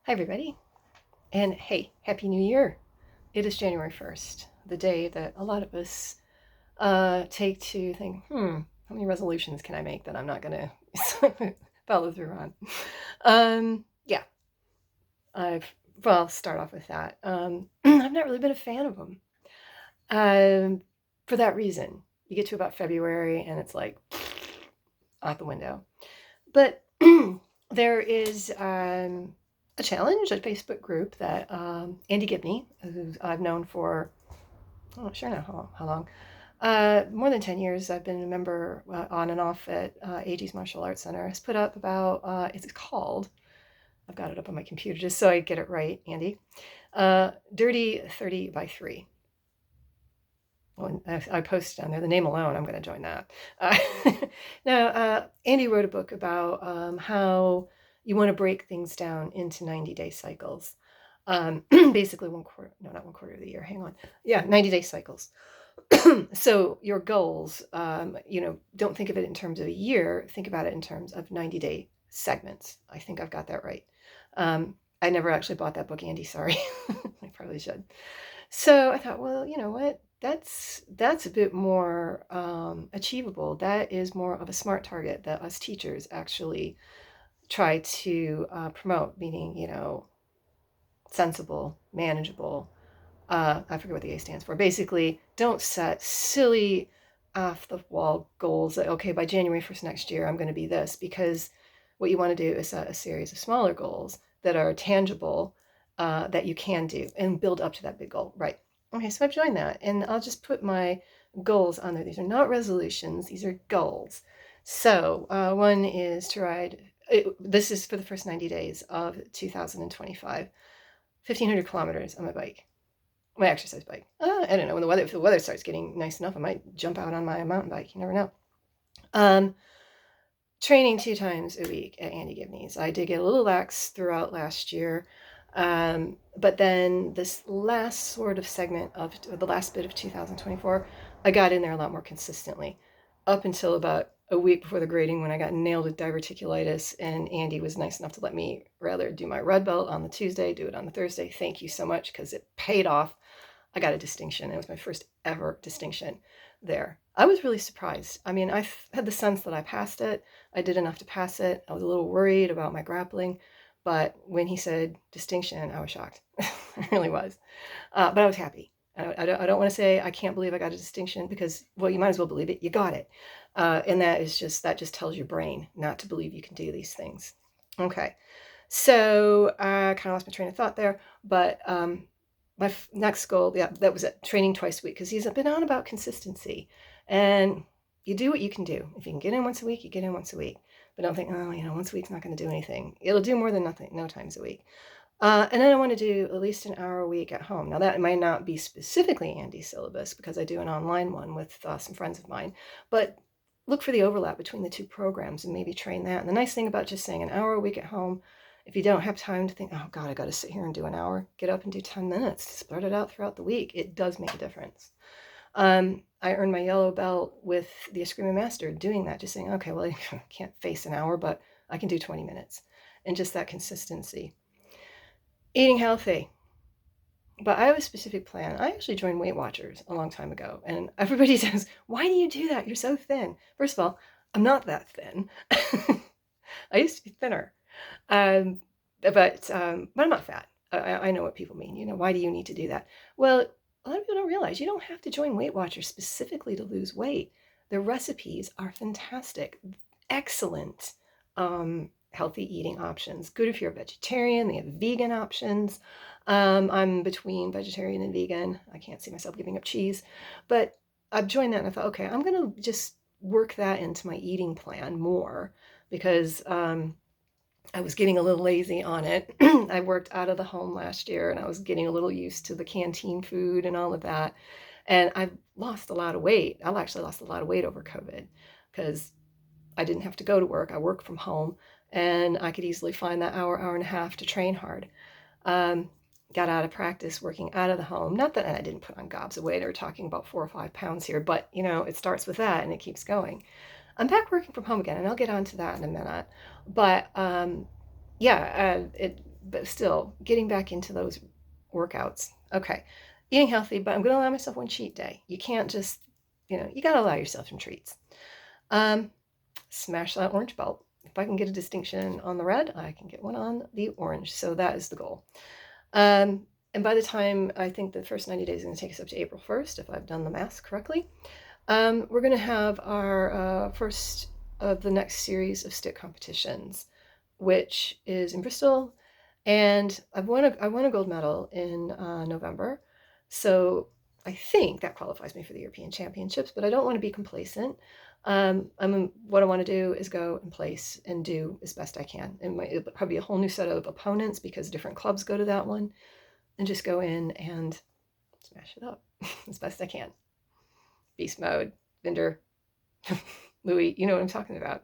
Hi, everybody. And hey, Happy New Year. It is January 1st, the day that a lot of us take to think, how many resolutions can I make that I'm not going to follow through on? Yeah, I'll start off with that. I've not really been a fan of them for that reason. You get to about February and it's like out the window. But there is a challenge, a Facebook group that Andy Gibney, who I've known for, I'm not sure now how long, more than 10 years. I've been a member on and off at AG's Martial Arts Center. Has put up about, it's called, I've got it up on my computer just so I get it right, Andy, Dirty 30 by 3. Well, I posted on there the name alone. I'm going to join that. Now, Andy wrote a book about how you want to break things down into 90-day cycles. Basically, not 1/4 of the year. Hang on. Yeah, 90-day cycles. So your goals, don't think of it in terms of a year. Think about it in terms of 90-day segments. I think I've got that right. I never actually bought that book, Andy. Sorry. I probably should. So I thought, well, you know what? That's a bit more achievable. That is more of a smart target that us teachers actually try to promote, meaning, sensible, manageable. I forget what the A stands for. Basically, don't set silly off the wall goals that, okay, by January 1st next year, I'm going to be this, because what you want to do is set a series of smaller goals that are tangible, that you can do, and build up to that big goal. Right. Okay, so I've joined that, and I'll just put my goals on there. These are not resolutions, these are goals. So one is to ride, this is for the first 90 days of 2025, 1,500 kilometers on my bike. My exercise bike. I don't know, if the weather starts getting nice enough, I might jump out on my mountain bike. You never know. Training 2 times a week at Andy Gibney's. I did get a little lax throughout last year. But then this last sort of segment of the last bit of 2024, I got in there a lot more consistently, up until about a week before the grading, when I got nailed with diverticulitis, and Andy was nice enough to let me rather do my red belt on the Tuesday, do it on the Thursday. Thank you so much, because it paid off. I got a distinction. It was my first ever distinction there. I was really surprised. I mean, I had the sense that I passed it. I did enough to pass it. I was a little worried about my grappling, but when he said distinction, I was shocked. I really was. But I was happy. I don't want to say I can't believe I got a distinction, because, well, you might as well believe it. You got it. And that just tells your brain not to believe you can do these things. Okay. So I kind of lost my train of thought there, but my next goal, yeah, that was it, training twice a week, because he's been on about consistency. And you do what you can do. If you can get in once a week, you get in once a week. But don't think, once a week's not going to do anything. It'll do more than nothing, no times a week. And then I want to do at least an hour a week at home. Now, that might not be specifically Andy's syllabus, because I do an online one with some friends of mine. But look for the overlap between the two programs and maybe train that. And the nice thing about just saying an hour a week at home, if you don't have time to think, oh God, I got to sit here and do an hour, get up and do 10 minutes, spread it out throughout the week. It does make a difference. I earned my yellow belt with the Eskrima Master doing that, just saying, okay, well, I can't face an hour, but I can do 20 minutes. And just that consistency. Eating healthy. But I have a specific plan. I actually joined Weight Watchers a long time ago, and everybody says, why do you do that? You're so thin. First of all, I'm not that thin. I used to be thinner. But I'm not fat. I know what people mean. Why do you need to do that? Well, a lot of people don't realize you don't have to join Weight Watchers specifically to lose weight. The recipes are fantastic, excellent healthy eating options. Good if you're a vegetarian. They have vegan options. I'm between vegetarian and vegan. I can't see myself giving up cheese, but I've joined that and I thought, okay, I'm going to just work that into my eating plan more, because I was getting a little lazy on it. I worked out of the home last year, and I was getting a little used to the canteen food and all of that. And I've lost a lot of weight. I've actually lost a lot of weight over COVID, because I didn't have to go to work. I work from home, and I could easily find that hour and a half to train hard. Got out of practice working out of the home. Not that I didn't put on gobs of weight. We're talking about 4 or 5 pounds here, but it starts with that and it keeps going. I'm back working from home again, and I'll get onto that in a minute. But but still getting back into those workouts. Okay, eating healthy, but I'm going to allow myself one cheat day. You can't just, you got to allow yourself some treats. Smash that orange belt. If I can get a distinction on the red, I can get one on the orange. So that is the goal. And by the time, I think the first 90 days is going to take us up to April 1st, if I've done the math correctly, we're going to have our first of the next series of stick competitions, which is in Bristol. And I won a gold medal in November. So I think that qualifies me for the European Championships, but I don't want to be complacent. What I want to do is go and place and do as best I can. It'll probably be a whole new set of opponents because different clubs go to that one, and just go in and smash it up as best I can. Beast mode, Vinder, Louis, you know what I'm talking about.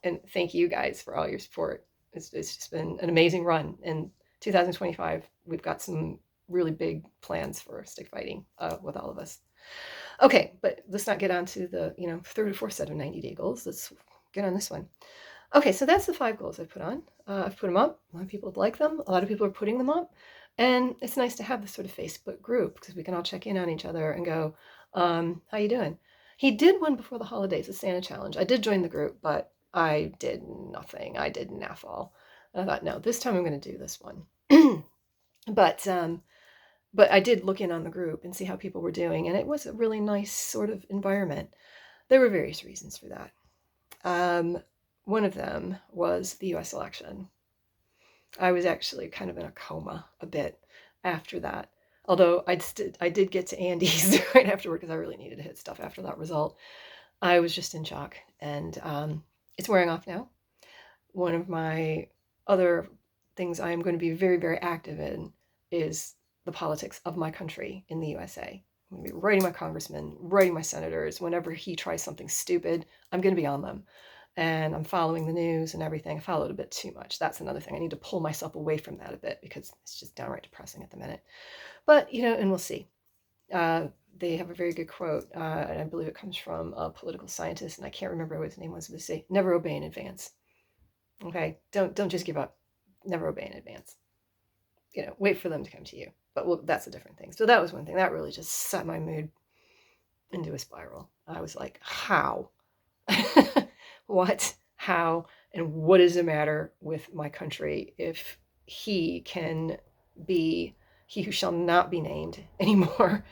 And thank you guys for all your support. It's just been an amazing run. In 2025, we've got some really big plans for stick fighting with all of us. Okay, but let's not get on to the third or fourth set of 90-day goals. Let's get on this one. Okay, so that's the 5 goals I've put on. I've put them up. A lot of people like them. A lot of people are putting them up. And it's nice to have this sort of Facebook group because we can all check in on each other and go, how you doing? He did one before the holidays, a Santa challenge. I did join the group, but I did nothing. I did naff all. And I thought, no, this time I'm going to do this one. But I did look in on the group and see how people were doing, and it was a really nice sort of environment. There were various reasons for that. One of them was the US election. I was actually kind of in a coma a bit after that. Although I did get to Andy's right afterward because I really needed to hit stuff after that result. I was just in shock, and it's wearing off now. One of my other things I am going to be very, very active in is the politics of my country in the USA. I'm going to be writing my congressman, writing my senators. Whenever he tries something stupid, I'm going to be on them. And I'm following the news and everything. I follow it a bit too much. That's another thing. I need to pull myself away from that a bit because it's just downright depressing at the minute. But, and we'll see. They have a very good quote, and I believe it comes from a political scientist, and I can't remember what his name was, but they say, never obey in advance. Okay? Don't just give up. Never obey in advance. Wait for them to come to you. But that's a different thing. So that was one thing. That really just set my mood into a spiral. I was like, how? What? How? And what is the matter with my country if he can be he who shall not be named anymore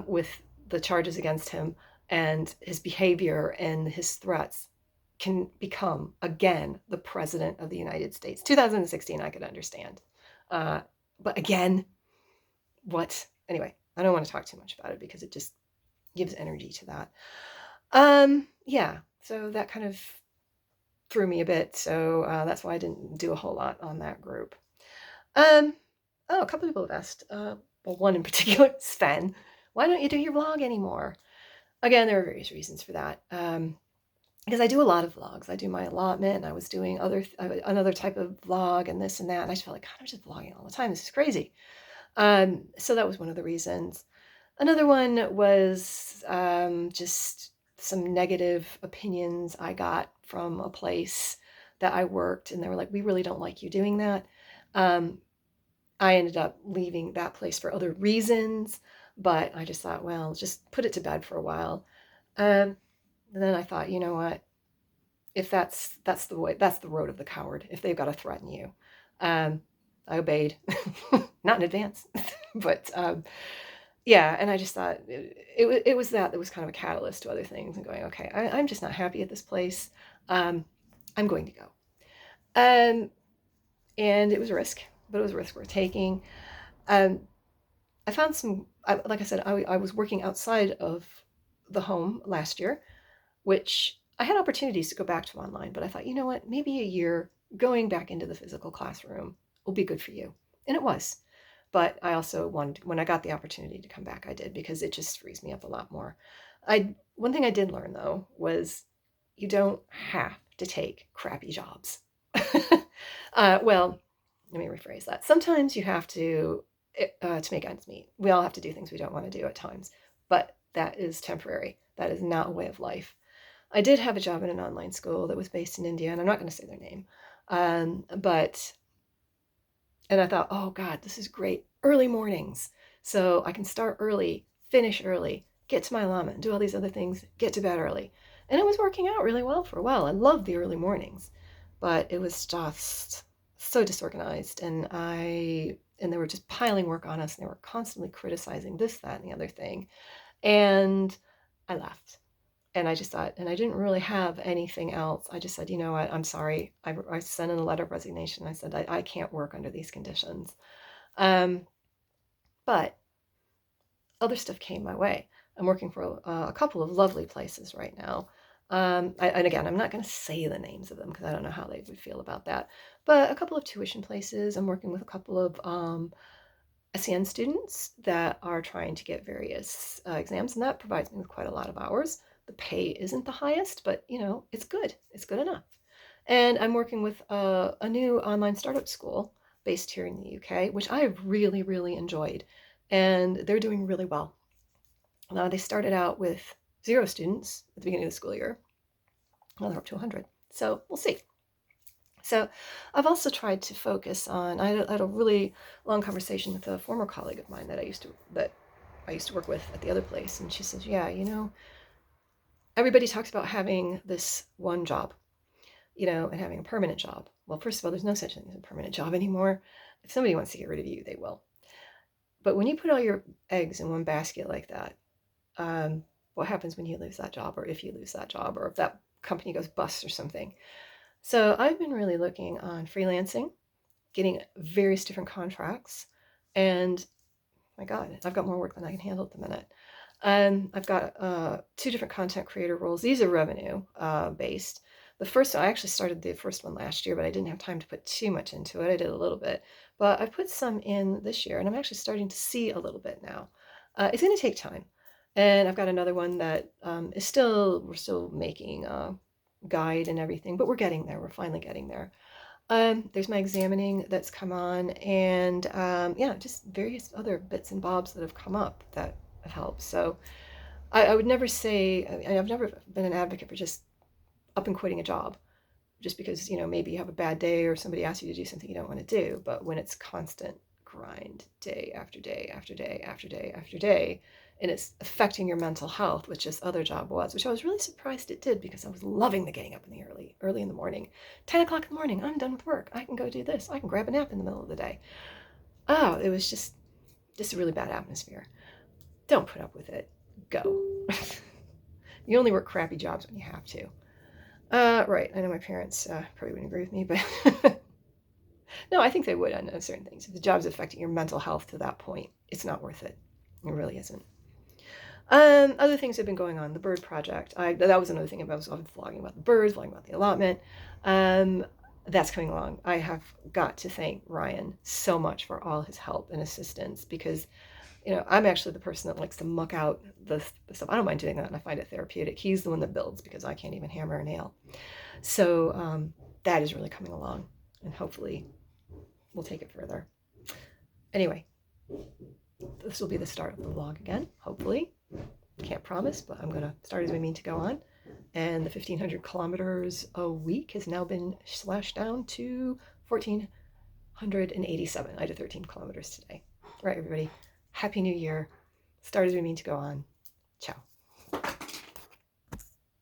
with the charges against him, and his behavior and his threats can become again the president of the United States? 2016 I could understand, but again, what? Anyway, I don't want to talk too much about it because it just gives energy to that. Yeah, so that kind of threw me a bit, so that's why I didn't do a whole lot on that group. A couple people have asked, well, one in particular, Sven, why don't you do your vlog anymore? Again, there are various reasons for that. Because I do a lot of vlogs. I do my allotment, and I was doing another type of vlog and this and that, and I just felt like, God, I'm just vlogging all the time. This is crazy. So that was one of the reasons. Another one was just some negative opinions I got from a place that I worked, and they were like, we really don't like you doing that. I ended up leaving that place for other reasons, but I just thought, well, just put it to bed for a while. And then I thought, you know what? If that's the way, that's the road of the coward. If they've got to threaten you, I obeyed, not in advance, but yeah. And I just thought it was that was kind of a catalyst to other things, and going, okay, I'm just not happy at this place. I'm going to go. And it was a risk, but it was a risk worth taking. I found like I said, I was working outside of the home last year, which I had opportunities to go back to online, but I thought, you know what, maybe a year going back into the physical classroom will be good for you. And it was. But I also wanted, when I got the opportunity to come back, I did, because it just frees me up a lot more. One thing I did learn, though, was you don't have to take crappy jobs. Well, let me rephrase that. Sometimes you have to make ends meet. We all have to do things we don't want to do at times, but that is temporary. That is not a way of life. I did have a job in an online school that was based in India, and I'm not going to say their name, but And I thought, oh God, this is great. Early mornings. So I can start early, finish early, get to my allotment, do all these other things, get to bed early. And it was working out really well for a while. I loved the early mornings, but it was just so disorganized. And they were just piling work on us, and they were constantly criticizing this, that, and the other thing. And I left. And I just thought, and I didn't really have anything else. I just said, you know what, I'm sorry. I sent in a letter of resignation. I said, I can't work under these conditions. Um, but other stuff came my way. I'm working for a couple of lovely places right now. And again, I'm not going to say the names of them because I don't know how they would feel about that. But a couple of tuition places. I'm working with a couple of SEN students that are trying to get various exams, and that provides me with quite a lot of hours. The pay isn't the highest, but you know, it's good. It's good enough. And I'm working with a new online startup school based here in the UK, which I've really, really enjoyed. And they're doing really well. Now, they started out with 0 students at the beginning of the school year. Now they're up to 100. So we'll see. So I've also tried to focus on, I had a really long conversation with a former colleague of mine that I used to work with at the other place. And she says, yeah, you know, everybody talks about having this one job, you know, and having a permanent job. Well, first of all, there's no such thing as a permanent job anymore. If somebody wants to get rid of you, they will. But when you put all your eggs in one basket like that, what happens when you lose that job, or if you lose that job, or if that company goes bust or something? So I've been really looking on freelancing, getting various different contracts, and my God, I've got more work than I can handle at the minute. I've got 2 different content creator roles. These are revenue based. The first one, I actually started the first one last year, but I didn't have time to put too much into it. I did a little bit, but I put some in this year, and I'm actually starting to see a little bit now. It's going to take time. And I've got another one that we're still making a guide and everything, but we're getting there. We're finally getting there. There's my examining that's come on, and yeah, just various other bits and bobs that have come up that have helped. So I would never say, I've never been an advocate for just up and quitting a job just because, you know, maybe you have a bad day or somebody asks you to do something you don't want to do. But when it's constant grind, day after day after day after day after day, and it's affecting your mental health, which this other job was, which I was really surprised it did because I was loving the getting up in the early in the morning. 10 o'clock in the morning, I'm done with work. I can go do this. I can grab a nap in the middle of the day. Oh, it was just a really bad atmosphere. Don't put up with it. Go. You only work crappy jobs when you have to. Right. I know my parents probably wouldn't agree with me, but no, I think they would on certain things. If the job's affecting your mental health to that point, it's not worth it. It really isn't. Other things have been going on. The bird project. That was another thing. I was vlogging about the birds, vlogging about the allotment. That's coming along. I have got to thank Ryan so much for all his help and assistance because, you know, I'm actually the person that likes to muck out the stuff. I don't mind doing that, and I find it therapeutic. He's the one that builds because I can't even hammer a nail. So that is really coming along, and hopefully we'll take it further. Anyway, this will be the start of the vlog again, hopefully. Can't promise, but I'm going to start as we mean to go on. And the 1,500 kilometers a week has now been slashed down to 1,487. I did 13 kilometers today. All right, everybody. Happy New Year. Start as we mean to go on. Ciao.